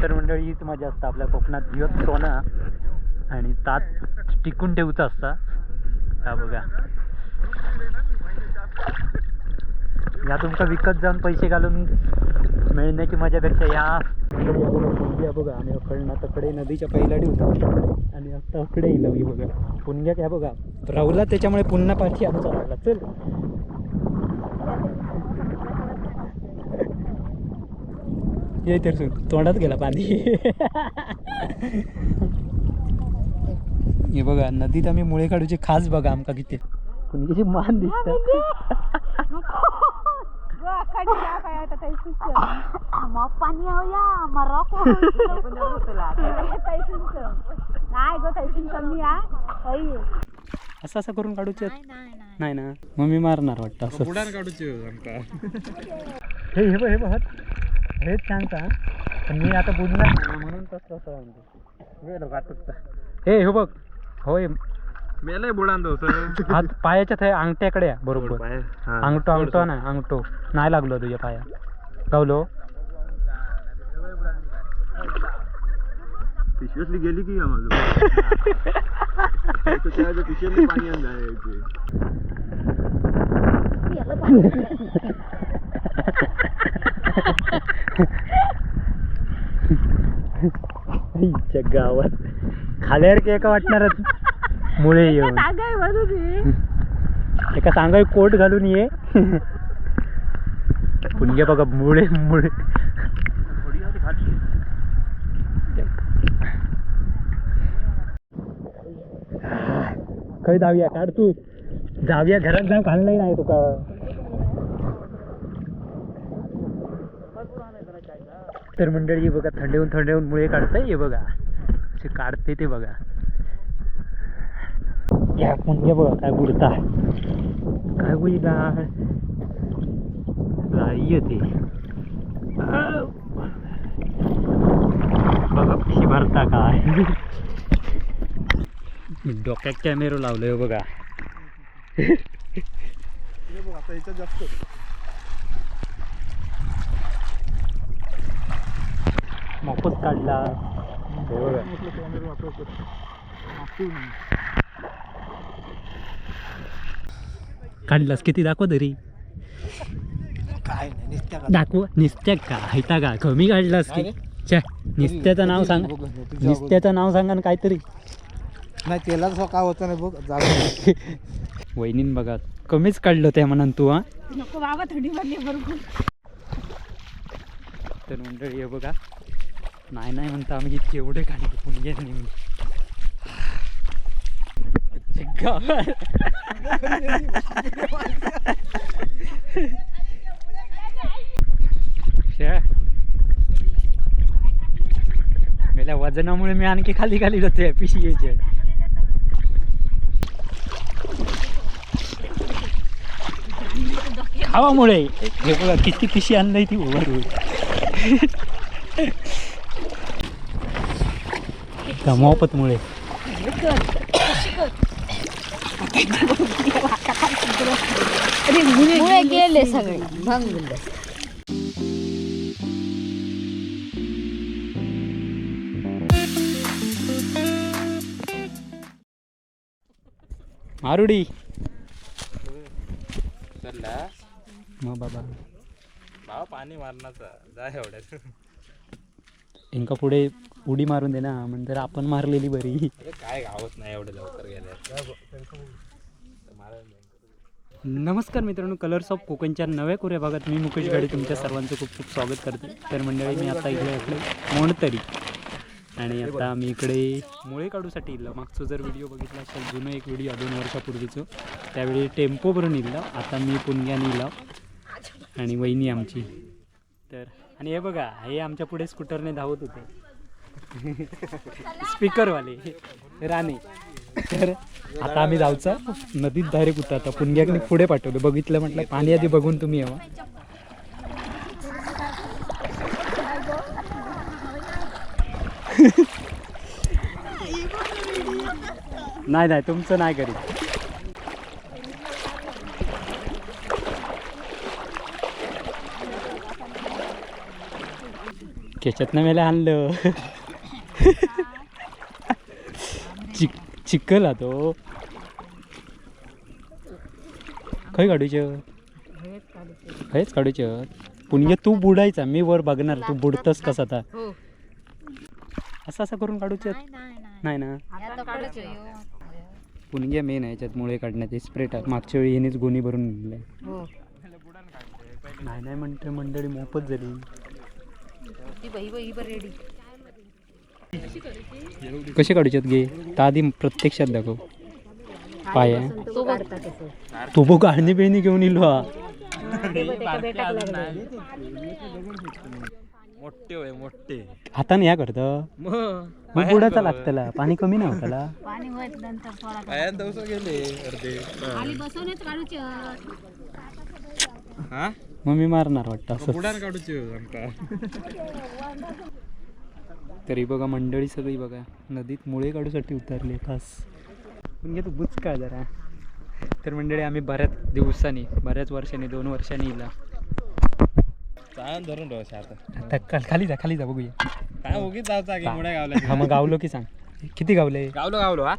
तर मंडळी हीच मजा असतं आपल्या कोकणात, दिवस सोना आणि तात टिकून ठेवचं असता. हा बघा, या तुमका विकत जाऊन पैसे घालून मिळण्याची मजापेक्षा या बघा. आम्ही अकडना तकडे नदीच्या पहिलाडी होता आणि आता अकडे येईल बघा. पुण्या ह्या बघा राहुला, त्याच्यामुळे पुन्हा पाठी आमचा लागला. चल ये तर तोंडात गेला पाणी. हे बघा नदीत आम्ही मुळे काढूचे खास बघा आमका किती पुणग्याची मान दिसत. असं असं करून काढूचे नाही ना, मग मी मारणार वाटतं असं. हे हे बघ हे बघ हेच सांगता, पण मी आता बुडणार नाही म्हणून तसं असं म्हणतो. हे हो बघ, होय मेलय बुडान हात पायाच्या थाय अंगठ्याकडे बरोबर. अंगठो अंगठो ना, अंगठो नाही लागलो तुझ्या पाया गावलो. पिशवीतली गेली की माझं पिशवीतली पाणी गावात खाल्यावर की एका वाटणारच मुळे येऊन एका सांगाय कोट घालून ये. पुण्य बघा मुळे मुळे खय जाऊया काढ तू, जाऊया घरात जाऊन खाल्लंही नाही तुका. तर मंडळी बघा थंडेहून मुळे काढताय. हे बघा असे काढते ते बघा. या पुण्य बघा काय बुडता काय बुडला येते बघा पिशी भरता काय. डोक्यात कॅमेरा लावलोय बघा. जास्त मोफत काढला काढलास किती दाखव तरी. काय दाखव निस्त्या का हैता का कमी काढलास की. निस्त्याचं नाव सांग, निस्त्याचं नाव सांगा ना काहीतरी. नाही त्याला काय होतं नाही बघ. वहिनीन बघा कमीच काढलं त्या म्हणून तू. हा नको बाबा थंडी वाजली बरोबर. तर मंडळी हे बघा नाही नाही म्हणता आम्ही इतके एवढे काढले पुण्याने. मेल्या वजनामुळे मी आणखी खाली खाली जाते पिशी यायचे. खावामुळे हे बघा किती पिशी आणलंय ती ओव्हर मोफतमुळे. मुळे गेले सगळे भंग. मारुडी मग बाबा पाणी मारण्याचा जा एवढ्यात. इंका पुढे उडी मारून दे ना, म्हणजे आपण मारलेली बरी. काय गावत नाही एवढं लवकर गेल्या. नमस्कार मित्रांनो, कलर्स ऑफ कोकणच्या नव्या कोऱ्या भागात मी मुकेश गाडी तुमच्या सर्वांचं खूप खूप स्वागत करते. तर मंडळी मी आता इकडे मोणतरी आणि आता मी इकडे मुळे काढूसाठी इल्ला. मागचं जर व्हिडिओ बघितला असेल जुनं एक व्हिडिओ 2 वर्षापूर्वीचं, त्यावेळी टेम्पो भरून इल्ला. आता मी पुण्याने इला आणि वहिनी आमची. तर आणि हे बघा हे आमच्या पुढे स्कूटरने धावत होते स्पीकरवाले राणे. तर आता आम्ही जाऊचा नदीत डायरेक्ट होता. आता पुण्याकडे पुढे पाठवलं. बघितलं म्हटलं पाणी आधी बघून तुम्ही यावं. नाही नाही तुमचं नाही करीत. त्याच्यातनं मला आणलं चिखल तो खय काढूचं खयच काढूचं पुण्य तू बुडायचा मी वर बघणार तू बुडतस कसा आता असं असं करून काढूचं नाही ना पुण्य मेन आहे याच्यात मुळे काढण्याचे स्प्रे टाक मागच्या वेळी ह्यानेच गोणी भरून नेलंय नाही म्हणते मंडळी मोफत झाली कसे काढूच्यात गे तर आधी प्रत्यक्षात दाखव पाय तो बघ गाळणी बिळणी घेऊन इलो हा मोठे हाताने या करतं मग बुडाचा लागतला पाणी कमी नाही होताला मग मी मारणार वाटतं असं तरी बघा मंडळी सगळी बघा नदीत मुळे काढूसाठी उतरले खास म्हणजे तू बुच काय जरा तर मंडळी आम्ही बऱ्याच वर्षांनी 2 वर्षांनी इला धरून आता आता खाली जा बघूया काय उगीच जायचा की मुळे गावला हा मग गावलो की सांग किती गावले गावलो हा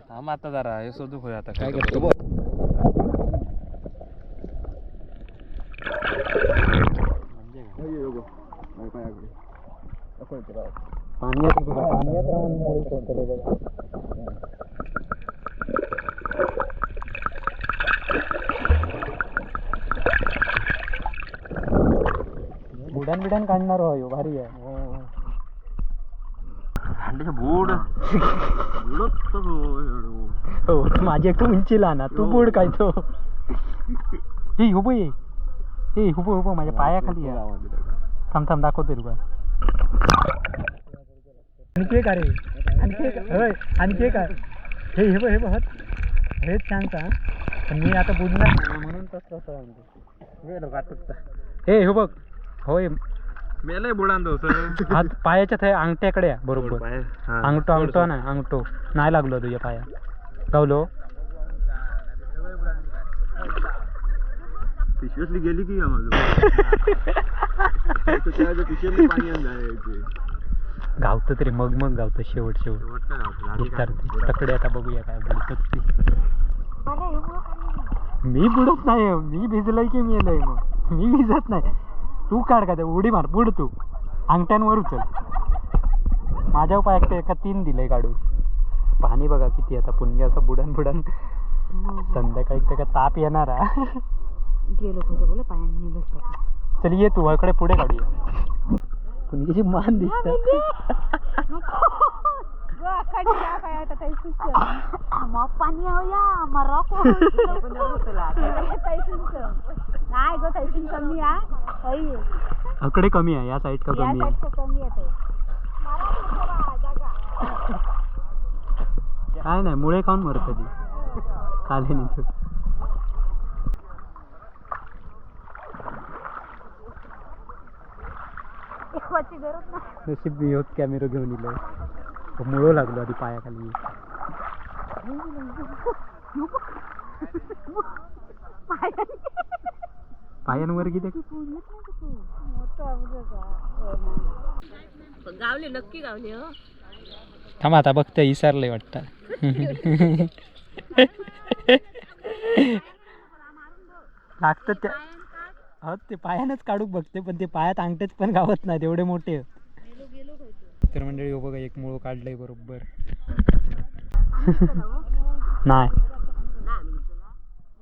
थांब आता जरा हे शोधू खोया आता काय करतो पाण्यात राहून मुळे सोडतले बघा बुडान काढणार हो भारी आहे हो माझी एक उंचीला ना तू बुड काय तो हे हुबो हे हुबो माझ्या पायाखाली थांब दाखवते तुला आणखी एक अरे आणखी एक हे हे बघ हेच छान का पण मी आता बुडणार नाही म्हणून तसं हे हो बघ होय मेलय बुडान तो हात पायाच्या थंय अंगठ्याकडे आहे, बरोबर अंगठो नाही अंगठो नाही लागलो तुझ्या पाया गावलो पिशवीतली गेली की पिशवीतली पाणी गावतं तरी मग गावतं शेवट विचारते तकडे आता बघूया काय बुडतात ते मी बुडत नाही मी भिजलंय की मेलय मग मी भिजत नाही तू काढ का ते उडी मार बुड तू अंगठ्यांवर उचल माझ्या पायात एका 3 दिलंय काढून पाणी बघा किती आता पुण्य असं बुडन संध्याकाळी त्या ताप येणार चल ये तू इकडे पुढे काढूया पुण्याची मान दिसत पाणी कमी अकडे कमी आहे या साईड का कमी आहे काय नाही मुळे खाऊन मरत ती काले नाही नशीब मी होत कॅमेरा घेऊन इलो मुळो लागलो आधी पायाखाली पायांवर किती गावले नक्की गावले थांबा आता बघते विसरलंय वाटतं लागतं त्या हो ते पायानंच काढूक बघते पण ते पायात अंगठेच पण गावत नाही तेवढे मोठे तर मंडळी हो बघा एक मुळो काढलंय बरोबर नाही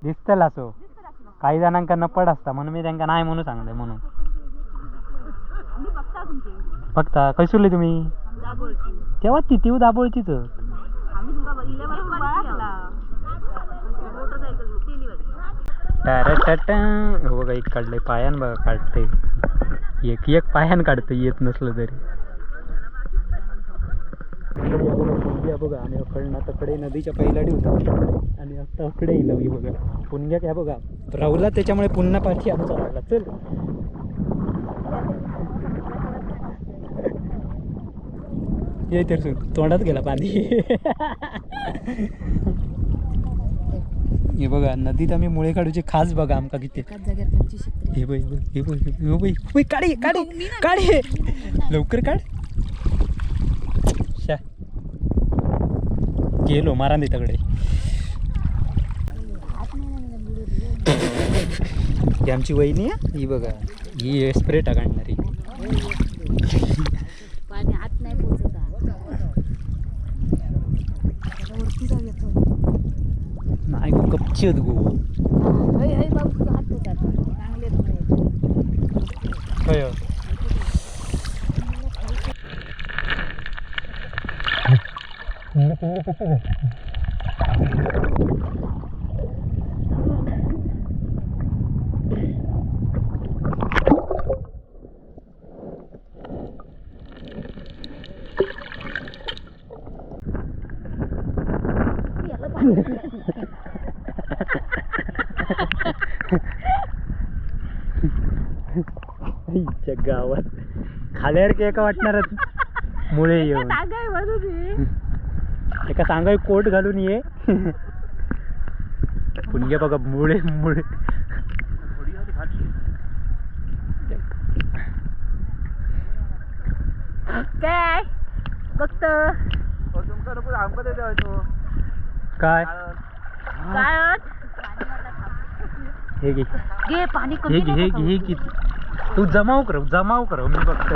दिसतल असो काही जणांका नपड असता म्हणून मी त्यांना नाही म्हणून सांगले म्हणून बघता खैसुरले तुम्ही तेव्हा ती दाबोळचीच हो बघा एक काढलंय पायान बघा काढते एक पायान काढते येत नसलं तरी बघा आम्ही अकडनं तकडे नदीच्या पहिलाडी होता आणि आता अकडे येईल बघा पुण्या काय बघा राहुला त्याच्यामुळे पुन्हा पाठी आमचा लागला चल ये तर तोंडात गेला पाणी हे बघा नदीत आम्ही मुळे काढूचे खास बघा आमका किती एकाच जागेवर 25 शेतकरी. हे बघ हे बघ हे बघ हे बघ काढे काढे काढे लवकर काढ शा गेलो मारा दे तगडे ही आमची वहिनी आहे ही बघा ही स्प्रे टाकणारी पाणी आत नाही पोचत वरती जाऊया नाही गो कपची आहेत गो बाबू तुझा हात पोचत चांगले होय आईच्या गावात खाल्यावर की एका वाटणारच मुळे येऊन सांगाय म्हणून एका सांगाय कोट घालून ये पुण्य बघा मुळे मुळे काय बघत काय काय हे घे घे पाणी हे कमी घे हे घे हे घे तू जमाव कर मी बघतो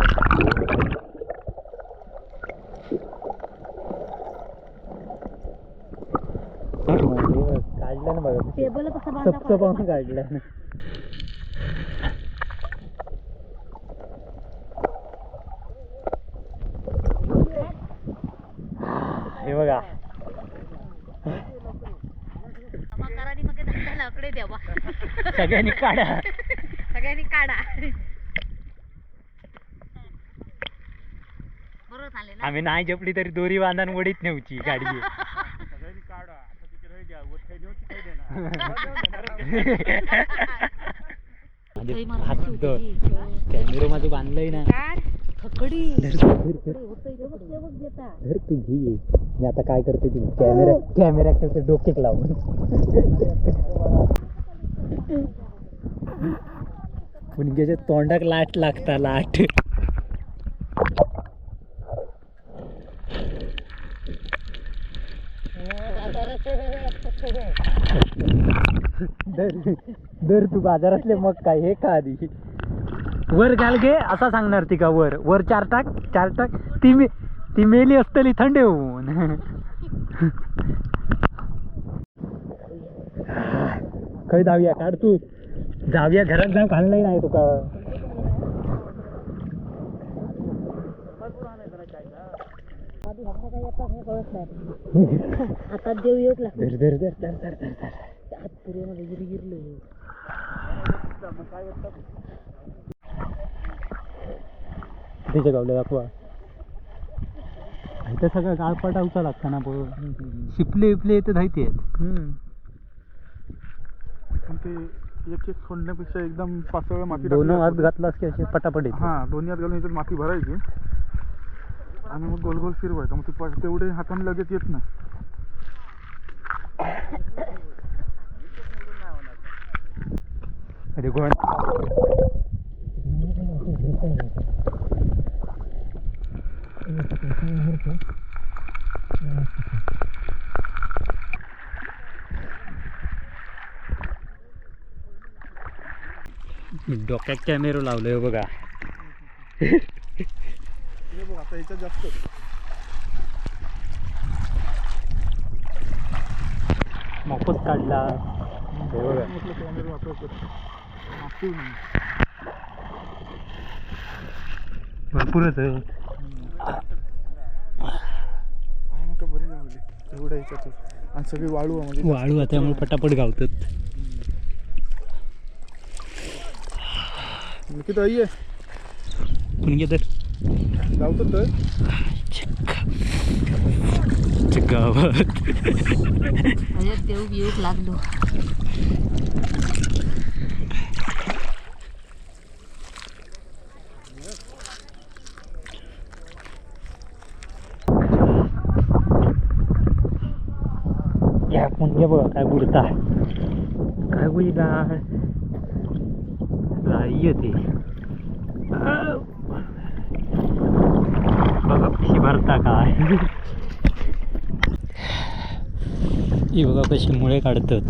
काढलं ना बघा टेबल कसं बांधता सबचं पाहून काढलं ना हे बघा लाकडे द्यावा सगळ्यांनी काढा सगळ्यांनी काढा बरोबर झाले ना आम्ही नाही जपली तरी दोरी बांधून वडीत नेऊची गाडी कॅमेरा मध्ये बांधलंय ना खकडी धर तू घे मी आता काय करते ती कॅमेरा करते डोक्यात लावून पुणग्याच्या तोंडाक लाट लागता लाट दर तू बाजारातले मग काय हे का आधी वर घाल घे असा सांगणार ती का वर चार टाक ती मेली असतली थंड होऊन खय जाऊया काढ तू जाऊया घरात जाऊन घाललंय नाही तुका आता देव येऊक लागतो धर हात पुरेमध्ये गिरगिरलो तिच्या गावला दाखवा इथं सगळं गाळपाटा उचा लागता ना शिपले विपले येते धायती आहेत ते एक एक सोडण्यापेक्षा एकदम पातळ माती दोन टाकली हात जाते. घातलास की असे पटापट येते हा दोन्ही हात घालून याच्यात माती भरायची आणि मग गोल गोल फिरवायचं मग ती तेवढे हाताने लगेच येत नाही अरे गोण डोक्यात कॅमेरा लावलोय बघा हे बघ आता याच्यात जास्त मापच काढला हे बघा म्हटलं कॅमेरा वापरतो मागतील नाही भरपूरच आहे. आहे मग का बरी झाली एवढ्या याच्यात आणि सगळी वाळू आहे म्हणजे वाळू आहे त्यामुळे पटापट गावतात किती आई आहे पुणे तर गावतात तर गावात देव येऊक लागलो या पुण्य बघा काय बुडता ही डाळ येते बघा कशी भरता काय ही बघा कशी मुळे काढतात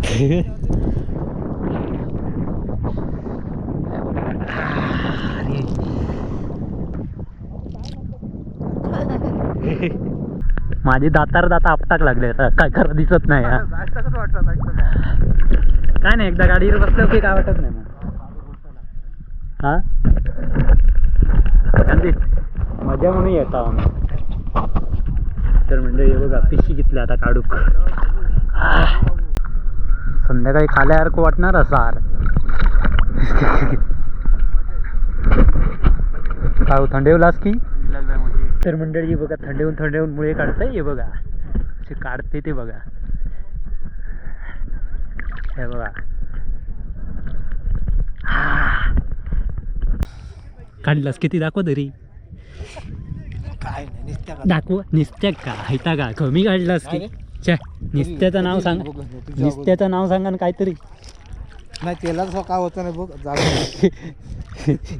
माझे दातार दाता आपटाक लागले आता काय खरं दिसत नाही हा. जायचं कसं वाटतं जायचं काय नाही एकदा गाडीवर बसलं की काय वाटत नाही मग हा आणि मजा म्हणून येतो आम्ही तर म्हणजे हे बघा पिशी घेतली आता काढूक संध्याकाळी खाल्यासारखं वाटणार सार काय हो, थंडेवलास की तर मंडळी बघा थंडेहून मुळे काढताय हे बघा असे काढते ते बघा हे बघा काढलास किती दाखव तरी दाखव निस्त्या का हायता का कमी काढलास की छे निस्त्याचं नाव सांग निस्त्याचं नाव सांगा ना काहीतरी नाही तेलाच काय होतं नाही बघ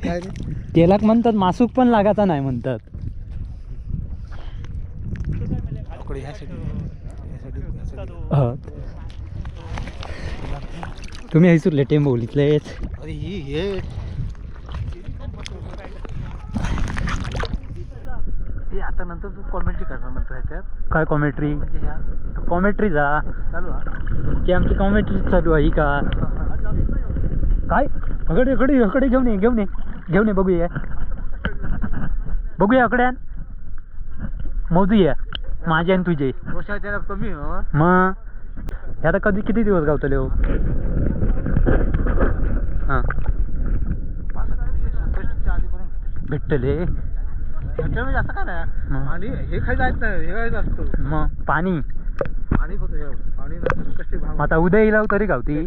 काय रे तेलाक म्हणतात मासूक पण लागायचा नाही म्हणतात हो. तुम्ही हैसूरले टेंबवलीतलेच अरे हे आता नंतर तू कॉमेंट्री करणार नंतर ह्याच्यात काय कॉमेंट्री म्हणजे ह्या कॉमेंट्री जा चालू हा की आमची कॉमेंट्री चालू आहे ही का काय इकडे घेऊन ये बघूया अकड्यान मोजूया माझे आणि तुझे रोषा त्याला कमी हो मग हे आता कधी किती दिवस गावतले हो हां संकष्टीच्या आधीपर्यंत भेटले म्हणजे असं काय नाही आणि हे खायचं आहेत नाही हे खायचं असतं मग पाणी पाणी होतं हे पाणी ना संकष्टी भाव आता उद्या येईल तरी गावती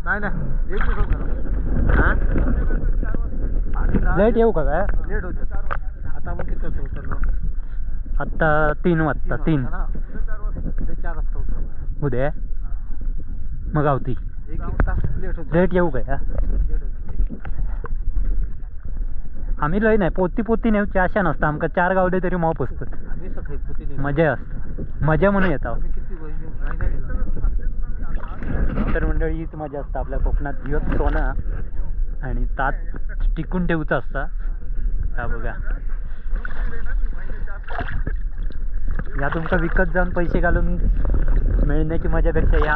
नाही नाही एक दिवस हां लेट येऊ का काय लेट होतं आता मग किती होतं उतरलो आत्ता 3 वाजता 3 ते 4 वाजता उतरलो उद्या मग गावती एक तास लेट होतं लेट येऊ काय लेट होतं आम्ही लय नाही पोती नेऊची आशा नसता आमका 4 गावले तरी माप असतं आम्ही सकाळी पुती नेली. मजा असतं मजा म्हणून येता आम्ही किती महिने गेलो तर मंडळी हीच मजा असतं आपल्या कोकणात दिवस सोनं आणि तात टिकून ठेवचं असता हा बघा या तुमका विकत जाऊन पैसे घालून मिळण्याची मजापेक्षा या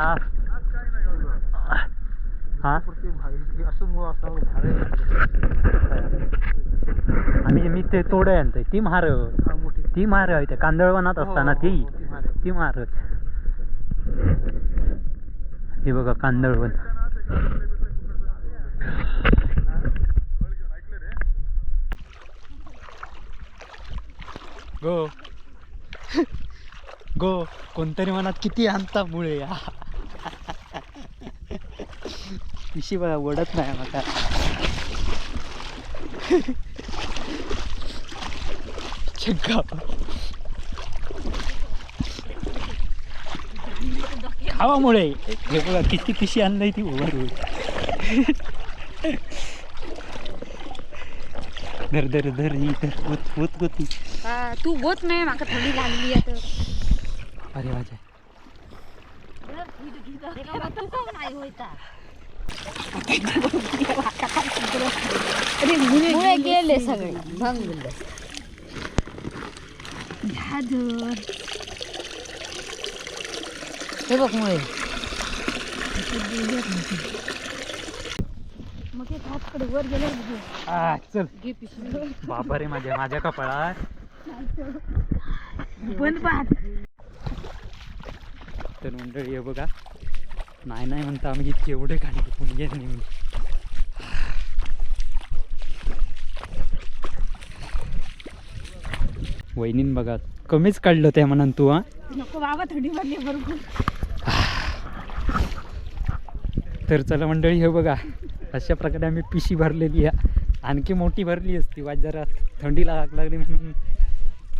हा असं मुळं असतं भाडे आम्ही मी ते तोडे आणतोय ती म्हार मोठी ती म्हार आहे त्या कांदळवनात असताना ती म्हार हे बघा कांदळवन गो कोणतरी मनात किती आणता मुळे या पिशी बघा ओढत नाही माका खावामुळे हे बघा किती पिशी आणलंय ती ओव्हर धर ही होत होती तू होत नाही माका थंडी लागली आता अरे वाजा तू का नाही होता मुळे गेले सगळे भंगले हे बघ मुळे मग ते हातकडे वर गेले चल घे पिशवी बाबा रे माझ्या कपाळात बंद पाहत तर मंडळी हे बघा नाही म्हणता आम्ही इतके एवढे खाली टिकून गेले नाही वहिनीन बघा कमीच काढलं त्या म्हणून तू हा नको बाबा थंडी वाजली बरोबर तर चला मंडळी हे बघा अशा प्रकारे आम्ही पिशी भरलेली आहे आणखी मोठी भरली असती वाज जरा थंडीला आग लागली म्हणून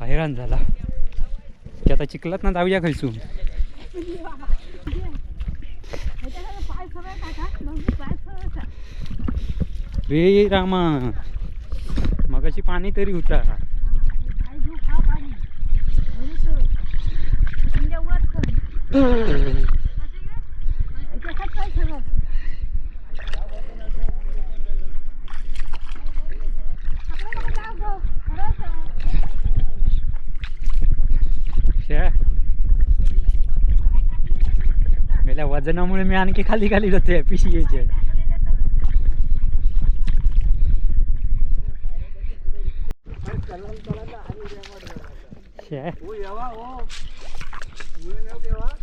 हैराण झाला की आता चिखलात ना जाऊया खयसून. पाय सगळं टाका पाय सगळं रे रामा मगाशी पाणी तरी होता. पाय घेऊ खा पाणी तुमच्या वर त्याच्यात काय सगळं मेल्या वजनामुळे मी आणखी खाली खाली जाते पिशवीचे.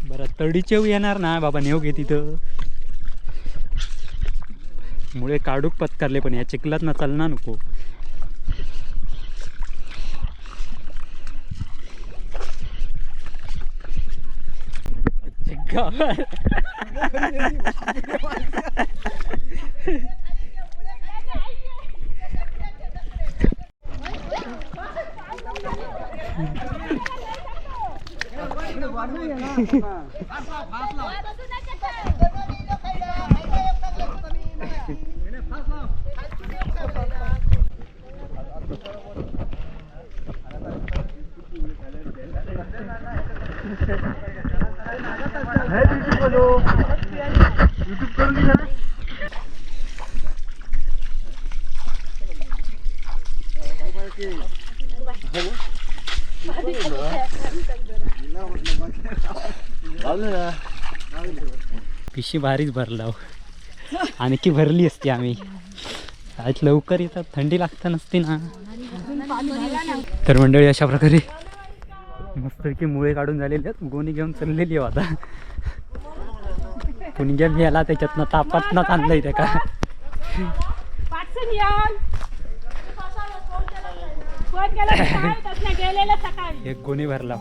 बरं तडीचेव येणार ना बाबा नेव घे तिथं. मुळे काढूक पत्कारले पण या चिखलात ना चालना नको. पिशी भारीच भरला आणखी भरली असती आम्ही. आज लवकर येतात थंडी लागता नसती ना. तर मंडळी अशा प्रकारे मस्तपैकी मुळे काढून झालेले आहेत. गोणी घेऊन चाललेली आहे आता. पुणग्या घ्यायला त्याच्यातनं तापात ना आणलंय त्या का फोन केला गेलेला सकाळी एक गोणी भरला.